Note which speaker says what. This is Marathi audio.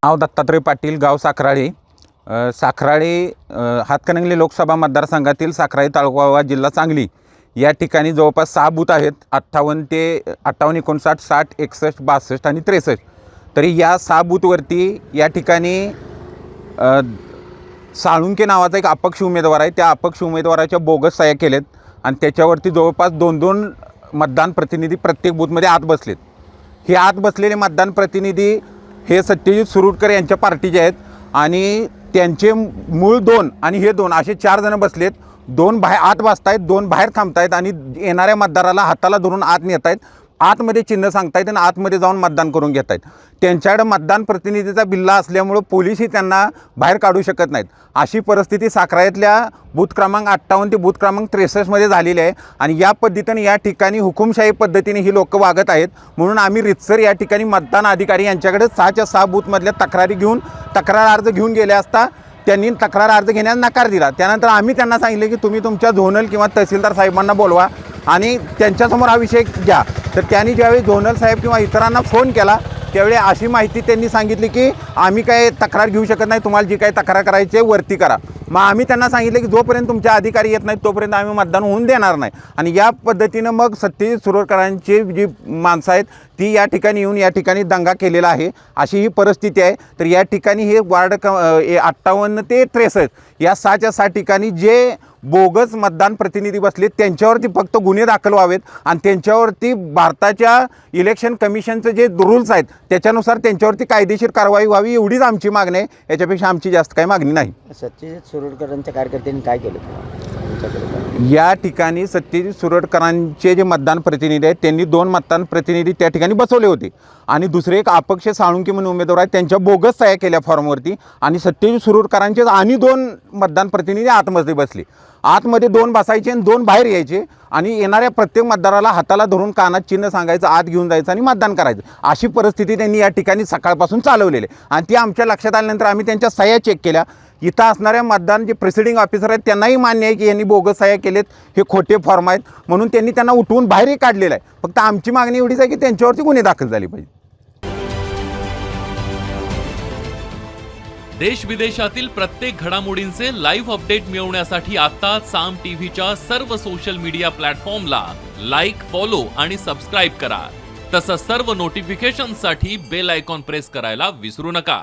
Speaker 1: नाव दत्तात्रय पाटील, गाव साखराळे. हातकणंगले लोकसभा मतदारसंघातील साखराळे तालुका जिल्हा सांगली या ठिकाणी जवळपास 6 बूथ आहेत. 58 ते 58, 59, 60, 61, 62 आणि 63. तरी या 6 बूथवरती या ठिकाणी साळुंके नावाचा एक अपक्ष उमेदवार आहे. त्या अपक्ष उमेदवाराच्या बोगस सह्या केलेत आणि त्याच्यावरती जवळपास 2-2 मतदान प्रतिनिधी प्रत्येक बूथमध्ये आत बसलेत. हे आत बसलेले मतदान प्रतिनिधी हे सत्यजित सुरुडकर यांच्या पार्टीचे आहेत आणि त्यांचे मूळ 2 आणि हे 2 असे 4 जण बसलेत. 2 बाहेर आत बसतायत, 2 बाहेर थांबतायत आणि येणाऱ्या मतदाराला हाताला धरून आत नेत आहेत. आतमध्ये चिन्ह सांगतायत आणि आतमध्ये जाऊन मतदान करून घेत आहेत. त्यांच्याकडे मतदान प्रतिनिधीचा बिल्ला असल्यामुळं पोलीसही त्यांना बाहेर काढू शकत नाहीत. अशी परिस्थिती साखराळ्यातल्या बूथ क्रमांक 58 ते बूथ क्रमांक 63मध्ये झालेली आहे आणि या पद्धतीने या ठिकाणी हुकुमशाही पद्धतीने ही लोक वागत आहेत. म्हणून आम्ही रितसर या ठिकाणी मतदान अधिकारी यांच्याकडे 6च्या 6 बूथमधल्या तक्रार अर्ज घेऊन गेले असता त्यांनी तक्रार अर्ज घेण्यास नकार दिला. त्यानंतर आम्ही त्यांना सांगितले की तुम्ही तुमच्या झोनल किंवा तहसीलदार साहेबांना बोलवा आणि त्यांच्यासमोर हा विषय घ्या. तर त्यांनी ज्यावेळी झोनल साहेब किंवा इतरांना फोन केला त्यावेळी अशी माहिती त्यांनी सांगितली की आम्ही काय तक्रार घेऊ शकत नाही, तुम्हाला जी काही तक्रार करायची आहे वरती करा. मग आम्ही त्यांना सांगितलं की जोपर्यंत तुमचे अधिकारी येत नाहीत तोपर्यंत आम्ही मतदान होऊन देणार नाही. आणि या पद्धतीनं मग सत्यजित सुरुडकरांची जी माणसं आहेत ती या ठिकाणी येऊन या ठिकाणी दंगा केलेला आहे. अशी ही परिस्थिती आहे. तर या ठिकाणी हे वार्ड 58 ते 63 या 6च्या 6 ठिकाणी जे बोगस मतदान प्रतिनिधी बसलेत त्यांच्यावरती फक्त गुन्हे दाखल व्हावेत आणि त्यांच्यावरती भारताच्या इलेक्शन कमिशनचं जे रूल्स आहेत त्याच्यानुसार त्यांच्यावरती कायदेशीर कारवाई व्हावी एवढीच आमची मागणी आहे. याच्यापेक्षा आमची जास्त काही मागणी नाही.
Speaker 2: सत्यजित सुरुडकरांच्या कार्यकर्त्यांनी काय केलं
Speaker 1: या ठिकाणी? सत्यजित सुरडकरांचे जे मतदान प्रतिनिधी आहेत त्यांनी 2 मतदान प्रतिनिधी त्या ठिकाणी बसवले होते आणि दुसरे एक अपक्ष साळुंके म्हणून उमेदवार आहेत त्यांच्या बोगस सह्या केल्या फॉर्मवरती आणि सत्यजित सुरडकरांचे आणि 2 मतदान प्रतिनिधी आतमध्ये बसले. आतमध्ये 2 बसायचे आणि 2 बाहेर यायचे आणि येणाऱ्या प्रत्येक मतदाराला हाताला धरून कानात चिन्ह सांगायचं, आत घेऊन जायचं आणि मतदान करायचं. अशी परिस्थिती त्यांनी या ठिकाणी सकाळपासून चालवलेली आहे आणि ती आमच्या लक्षात आल्यानंतर आम्ही त्यांच्या सह्या चेक केल्या. इथं असणाऱ्या मतदान जे प्रिसिडिंग ऑफिसर आहेत त्यांनाही मान्य आहे की यांनी बोगस सह्या केलेत, हे खोटे फॉर्म आहेत, म्हणून त्यांनी त्यांना उठवून बाहेरही काढलेलं आहे. फक्त आमची मागणी एवढीच आहे की त्यांच्यावरती गुन्हे दाखल झाले पाहिजे.
Speaker 3: देश विदेशातील प्रत्येक घडामोडींचे लाईव्ह अपडेट मिळवण्यासाठी आता साम टीव्हीच्या सर्व सोशल मीडिया प्लॅटफॉर्मला लाईक, फॉलो आणि सबस्क्राईब करा. तसंच सर्व नोटिफिकेशनसाठी बेल आयकॉन प्रेस करायला विसरू नका.